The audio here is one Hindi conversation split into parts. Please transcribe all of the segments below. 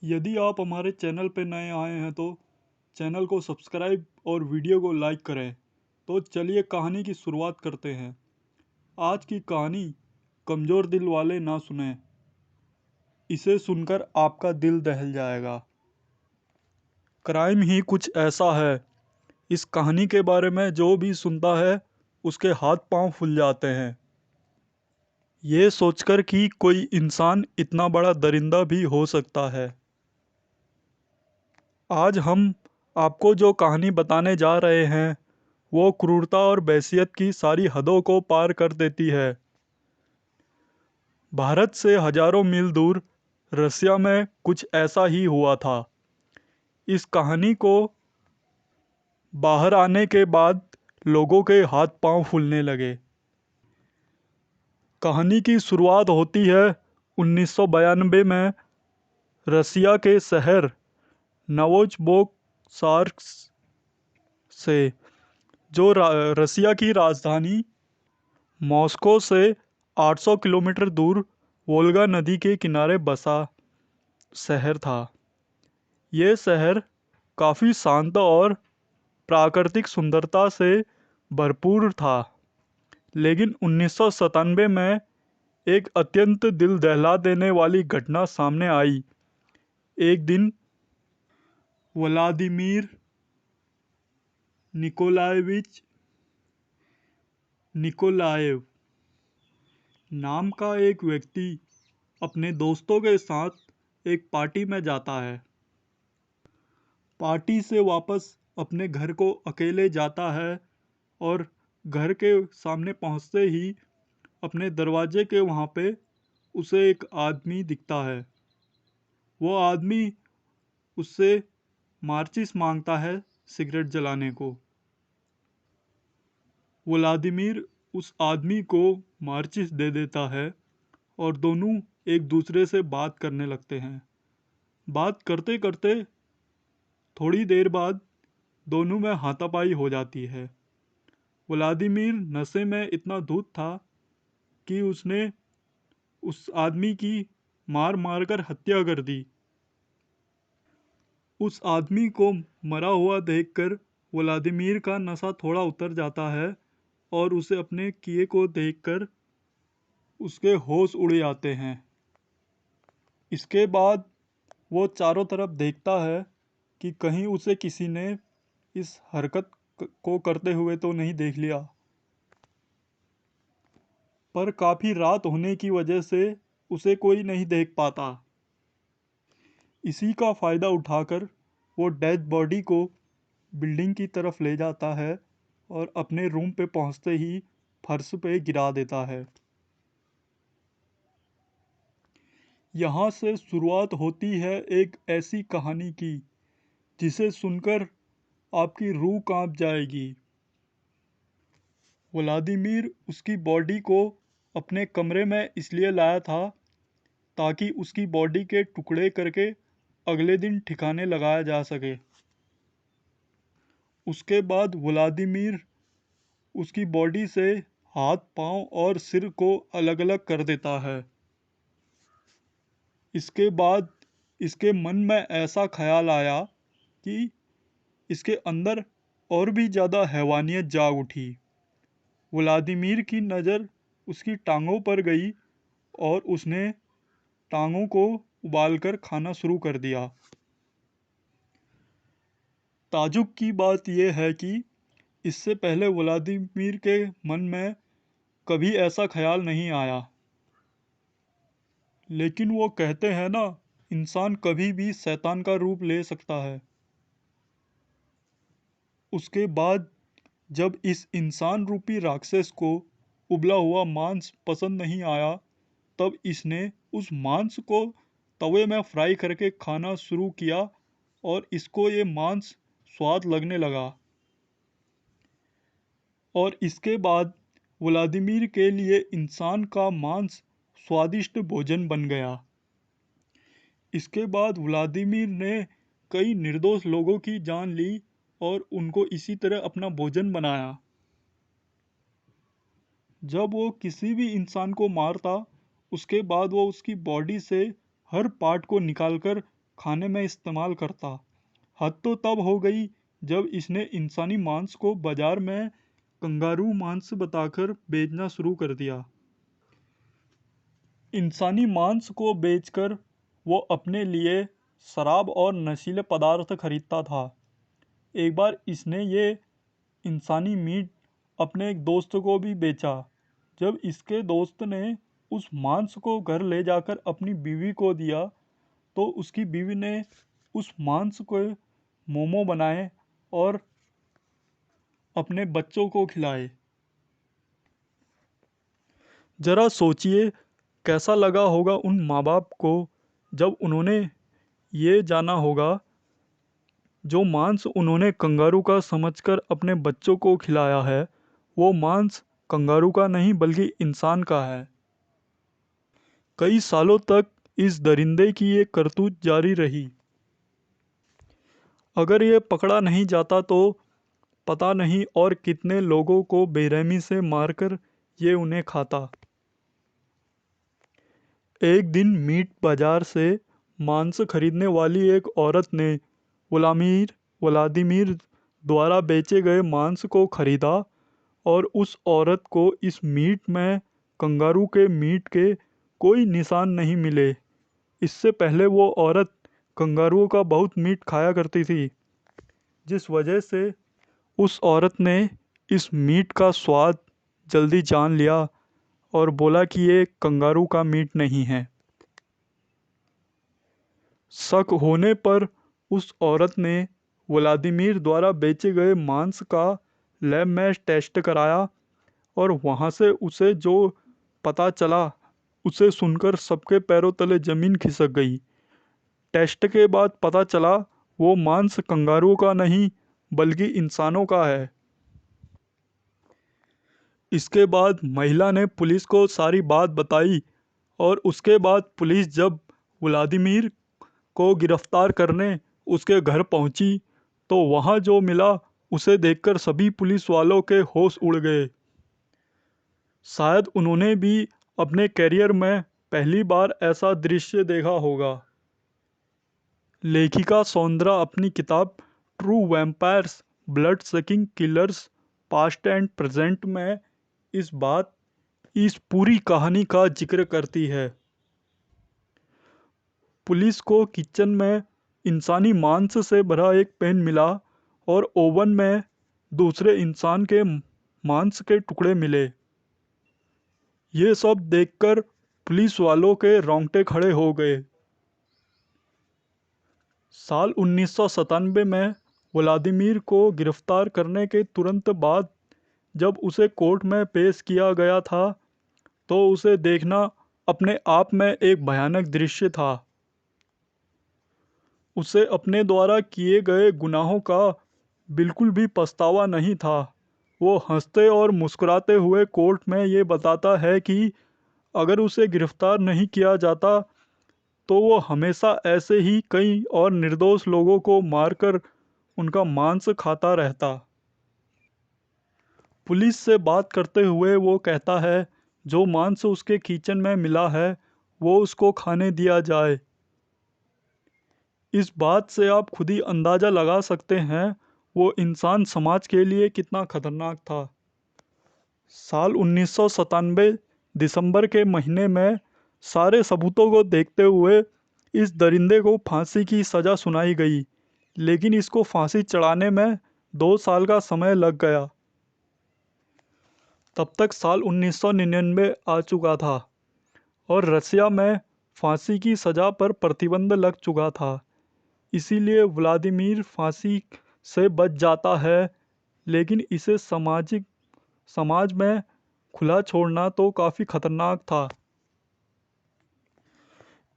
यदि आप हमारे चैनल पर नए आए हैं तो चैनल को सब्सक्राइब और वीडियो को लाइक करें। तो चलिए कहानी की शुरुआत करते हैं। आज की कहानी कमज़ोर दिल वाले ना सुने। इसे सुनकर आपका दिल दहल जाएगा। क्राइम ही कुछ ऐसा है। इस कहानी के बारे में जो भी सुनता है उसके हाथ पांव फूल जाते हैं। ये सोचकर कि कोई इंसान इतना बड़ा दरिंदा भी हो सकता है। आज हम आपको जो कहानी बताने जा रहे हैं वो क्रूरता और वहशियत की सारी हदों को पार कर देती है। भारत से हजारों मील दूर रसिया में कुछ ऐसा ही हुआ था। इस कहानी को बाहर आने के बाद लोगों के हाथ पांव फूलने लगे। कहानी की शुरुआत होती है 1992 में रसिया के शहर नवोचबोर्स्क से, जो रसिया की राजधानी मॉस्को से 800 किलोमीटर दूर वोल्गा नदी के किनारे बसा शहर था। ये शहर काफ़ी शांत और प्राकृतिक सुंदरता से भरपूर था। लेकिन 1997 में एक अत्यंत दिल दहला देने वाली घटना सामने आई। एक दिन व्लादिमीर निकोलाएविच निकोलाएव नाम का एक व्यक्ति अपने दोस्तों के साथ एक पार्टी में जाता है। पार्टी से वापस अपने घर को अकेले जाता है और घर के सामने पहुंचते ही अपने दरवाजे के वहाँ पे उसे एक आदमी दिखता है। वो आदमी उससे माचिस मांगता है सिगरेट जलाने को। व्लादिमीर उस आदमी को माचिस दे देता है और दोनों एक दूसरे से बात करने लगते हैं। बात करते करते थोड़ी देर बाद दोनों में हाथापाई हो जाती है। व्लादिमीर नशे में इतना धुत था कि उसने उस आदमी की मार मार कर हत्या कर दी। उस आदमी को मरा हुआ देखकर व्लादिमीर का नशा थोड़ा उतर जाता है और उसे अपने किए को देखकर उसके होश उड़ जाते हैं। इसके बाद वो चारों तरफ देखता है कि कहीं उसे किसी ने इस हरकत को करते हुए तो नहीं देख लिया। पर काफ़ी रात होने की वजह से उसे कोई नहीं देख पाता। इसी का फ़ायदा उठाकर वो डेड बॉडी को बिल्डिंग की तरफ ले जाता है और अपने रूम पे पहुंचते ही फर्श पे गिरा देता है। यहाँ से शुरुआत होती है एक ऐसी कहानी की जिसे सुनकर आपकी रूह कांप जाएगी। व्लादिमीर उसकी बॉडी को अपने कमरे में इसलिए लाया था ताकि उसकी बॉडी के टुकड़े करके अगले दिन ठिकाने लगाया जा सके। उसके बाद व्लादिमीर उसकी बॉडी से हाथ पांव और सिर को अलग अलग कर देता है। इसके बाद इसके मन में ऐसा ख्याल आया कि इसके अंदर और भी ज़्यादा हैवानियत जाग उठी। व्लादिमीर की नज़र उसकी टांगों पर गई और उसने टांगों को उबालकर खाना शुरू कर दिया। ताज्जुब की बात यह है कि इससे पहले व्लादिमीर के मन में कभी ऐसा ख्याल नहीं आया। लेकिन वो कहते हैं ना, इंसान कभी भी शैतान का रूप ले सकता है। उसके बाद जब इस इंसान रूपी राक्षस को उबला हुआ मांस पसंद नहीं आया, तब इसने उस मांस को तवे में फ्राई करके खाना शुरू किया और इसको ये मांस स्वाद लगने लगा। और इसके बाद व्लादिमीर के लिए इंसान का मांस स्वादिष्ट भोजन बन गया। इसके बाद व्लादिमीर ने कई निर्दोष लोगों की जान ली और उनको इसी तरह अपना भोजन बनाया। जब वो किसी भी इंसान को मारता, उसके बाद वो उसकी बॉडी से हर पार्ट को निकालकर खाने में इस्तेमाल करता। हद तो तब हो गई जब इसने इंसानी मांस को बाजार में कंगारू मांस बताकर बेचना शुरू कर दिया। इंसानी मांस को बेचकर वो अपने लिए शराब और नशीले पदार्थ खरीदता था। एक बार इसने ये इंसानी मीट अपने एक दोस्त को भी बेचा। जब इसके दोस्त ने उस मांस को घर ले जाकर अपनी बीवी को दिया तो उसकी बीवी ने उस मांस को मोमो बनाए और अपने बच्चों को खिलाए। जरा सोचिए कैसा लगा होगा उन माँ बाप को जब उन्होंने ये जाना होगा जो मांस उन्होंने कंगारू का समझकर अपने बच्चों को खिलाया है वो मांस कंगारू का नहीं बल्कि इंसान का है। कई सालों तक इस दरिंदे की ये करतूत जारी रही। अगर ये पकड़ा नहीं जाता तो पता नहीं और कितने लोगों को बेरहमी से मारकर ये उन्हें खाता। एक दिन मीट बाजार से मांस खरीदने वाली एक औरत ने व्लादिमीर द्वारा बेचे गए मांस को खरीदा और उस औरत को इस मीट में कंगारू के मीट के कोई निशान नहीं मिले। इससे पहले वो औरत कंगारुओं का बहुत मीट खाया करती थी, जिस वजह से उस औरत ने इस मीट का स्वाद जल्दी जान लिया और बोला कि ये कंगारू का मीट नहीं है। शक होने पर उस औरत ने व्लादिमीर द्वारा बेचे गए मांस का लैब में टेस्ट कराया और वहाँ से उसे जो पता चला उसे सुनकर सबके पैरों तले जमीन खिसक गई। टेस्ट के बाद पता चला वो मांस कंगारुओं का नहीं बल्कि इंसानों का है। इसके बाद महिला ने पुलिस को सारी बात बताई और उसके बाद पुलिस जब व्लादिमीर को गिरफ्तार करने उसके घर पहुंची तो वहां जो मिला उसे देखकर सभी पुलिस वालों के होश उड़ गए। शायद उन्होंने भी अपने करियर में पहली बार ऐसा दृश्य देखा होगा। लेखिका सौंदरा अपनी किताब true vampires blood sucking killers past and present में इस पूरी कहानी का जिक्र करती है। पुलिस को किचन में इंसानी मांस से भरा एक पैन मिला और ओवन में दूसरे इंसान के मांस के टुकड़े मिले। ये सब देखकर पुलिस वालों के रोंगटे खड़े हो गए। साल 1997 में व्लादिमीर को गिरफ्तार करने के तुरंत बाद जब उसे कोर्ट में पेश किया गया था तो उसे देखना अपने आप में एक भयानक दृश्य था। उसे अपने द्वारा किए गए गुनाहों का बिल्कुल भी पछतावा नहीं था। वो हंसते और मुस्कुराते हुए कोर्ट में ये बताता है कि अगर उसे गिरफ्तार नहीं किया जाता तो वो हमेशा ऐसे ही कई और निर्दोष लोगों को मारकर उनका मांस खाता रहता। पुलिस से बात करते हुए वो कहता है जो मांस उसके किचन में मिला है वो उसको खाने दिया जाए। इस बात से आप खुद ही अंदाज़ा लगा सकते हैं वो इंसान समाज के लिए कितना खतरनाक था। साल 1997 दिसंबर के महीने में सारे सबूतों को देखते हुए इस दरिंदे को फांसी की सज़ा सुनाई गई, लेकिन इसको फांसी चढ़ाने में 2 साल का समय लग गया। तब तक साल 1999 आ चुका था और रसिया में फांसी की सज़ा पर प्रतिबंध लग चुका था। इसीलिए व्लादिमीर फांसी से बच जाता है, लेकिन इसे समाज में खुला छोड़ना तो काफ़ी खतरनाक था।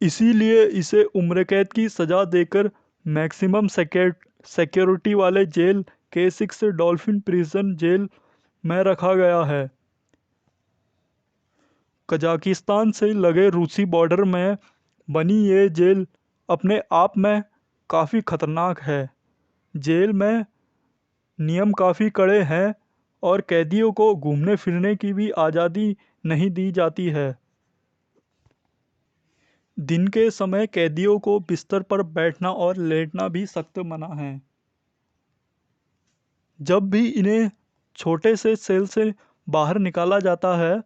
इसीलिए इसे उम्र कैद की सज़ा देकर मैक्सिमम सिक्योरिटी वाले jail K6 dolphin prison jail में रखा गया है। कजाकिस्तान से लगे रूसी बॉर्डर में बनी ये जेल अपने आप में काफ़ी खतरनाक है। जेल में नियम काफ़ी कड़े हैं और कैदियों को घूमने फिरने की भी आज़ादी नहीं दी जाती है। दिन के समय कैदियों को बिस्तर पर बैठना और लेटना भी सख्त मना है। जब भी इन्हें छोटे से सेल से बाहर निकाला जाता है,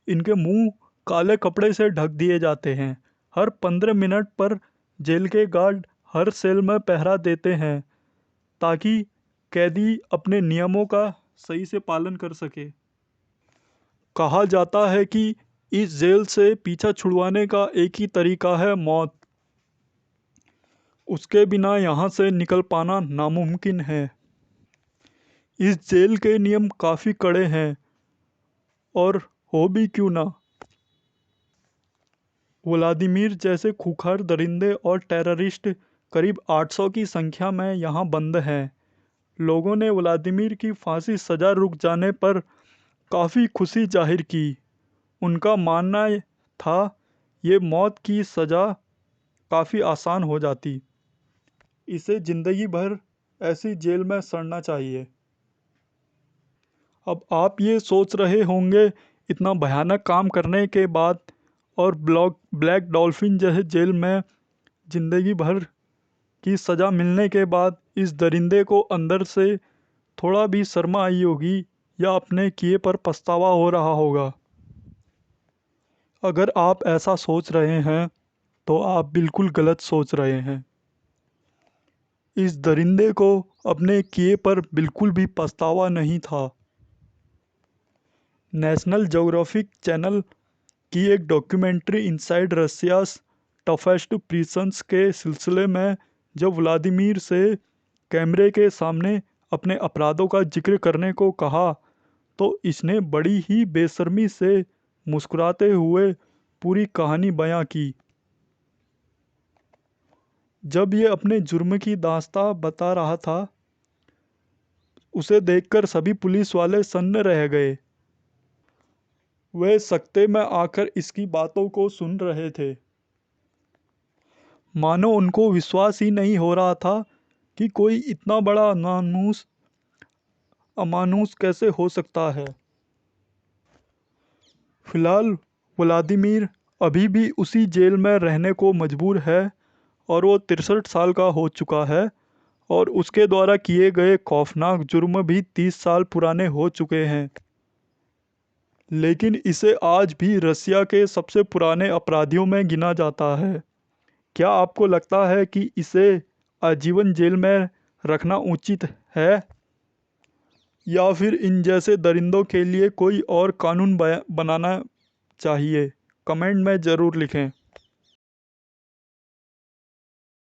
इनके मुंह काले कपड़े से ढक दिए जाते हैं। हर 15 मिनट पर जेल के गार्ड हर सेल में पहरा देते हैं ताकि कैदी अपने नियमों का सही से पालन कर सके। कहा जाता है कि इस जेल से पीछा छुड़वाने का एक ही तरीका है, मौत। उसके बिना यहाँ से निकल पाना नामुमकिन है। इस जेल के नियम काफ़ी कड़े हैं, और हो भी क्यों ना। व्लादिमीर जैसे खूंखार दरिंदे और टेररिस्ट करीब 800 की संख्या में यहाँ बंद हैं। लोगों ने व्लादिमीर की फांसी सज़ा रुक जाने पर काफ़ी खुशी जाहिर की। उनका मानना था ये मौत की सज़ा काफ़ी आसान हो जाती। इसे ज़िंदगी भर ऐसी जेल में सड़ना चाहिए। अब आप ये सोच रहे होंगे, इतना भयानक काम करने के बाद और ब्लैक डॉल्फिन जैसे जेल में ज़िंदगी भर की सज़ा मिलने के बाद इस दरिंदे को अंदर से थोड़ा भी शर्म आई होगी या अपने किए पर पछतावा हो रहा होगा। अगर आप ऐसा सोच रहे हैं तो आप बिल्कुल गलत सोच रहे हैं। इस दरिंदे को अपने किए पर बिल्कुल भी पछतावा नहीं था। नेशनल ज्योग्राफिक चैनल की एक documentary inside Russia's toughest prisons के सिलसिले में जब व्लादिमीर से कैमरे के सामने अपने अपराधों का जिक्र करने को कहा तो इसने बड़ी ही बेशर्मी से मुस्कुराते हुए पूरी कहानी बयां की। जब ये अपने जुर्म की दास्तां बता रहा था, उसे देखकर सभी पुलिस वाले सन्न रह गए। वे सकते में आकर इसकी बातों को सुन रहे थे। मानो उनको विश्वास ही नहीं हो रहा था कि कोई इतना बड़ा अमानुष कैसे हो सकता है। फिलहाल व्लादिमीर अभी भी उसी जेल में रहने को मजबूर है और वो 63 साल का हो चुका है और उसके द्वारा किए गए खौफनाक जुर्म भी 30 साल पुराने हो चुके हैं। लेकिन इसे आज भी रसिया के सबसे पुराने अपराधियों में गिना जाता है। क्या आपको लगता है कि इसे आजीवन जेल में रखना उचित है, या फिर इन जैसे दरिंदों के लिए कोई और कानून बनाना चाहिए? कमेंट में ज़रूर लिखें।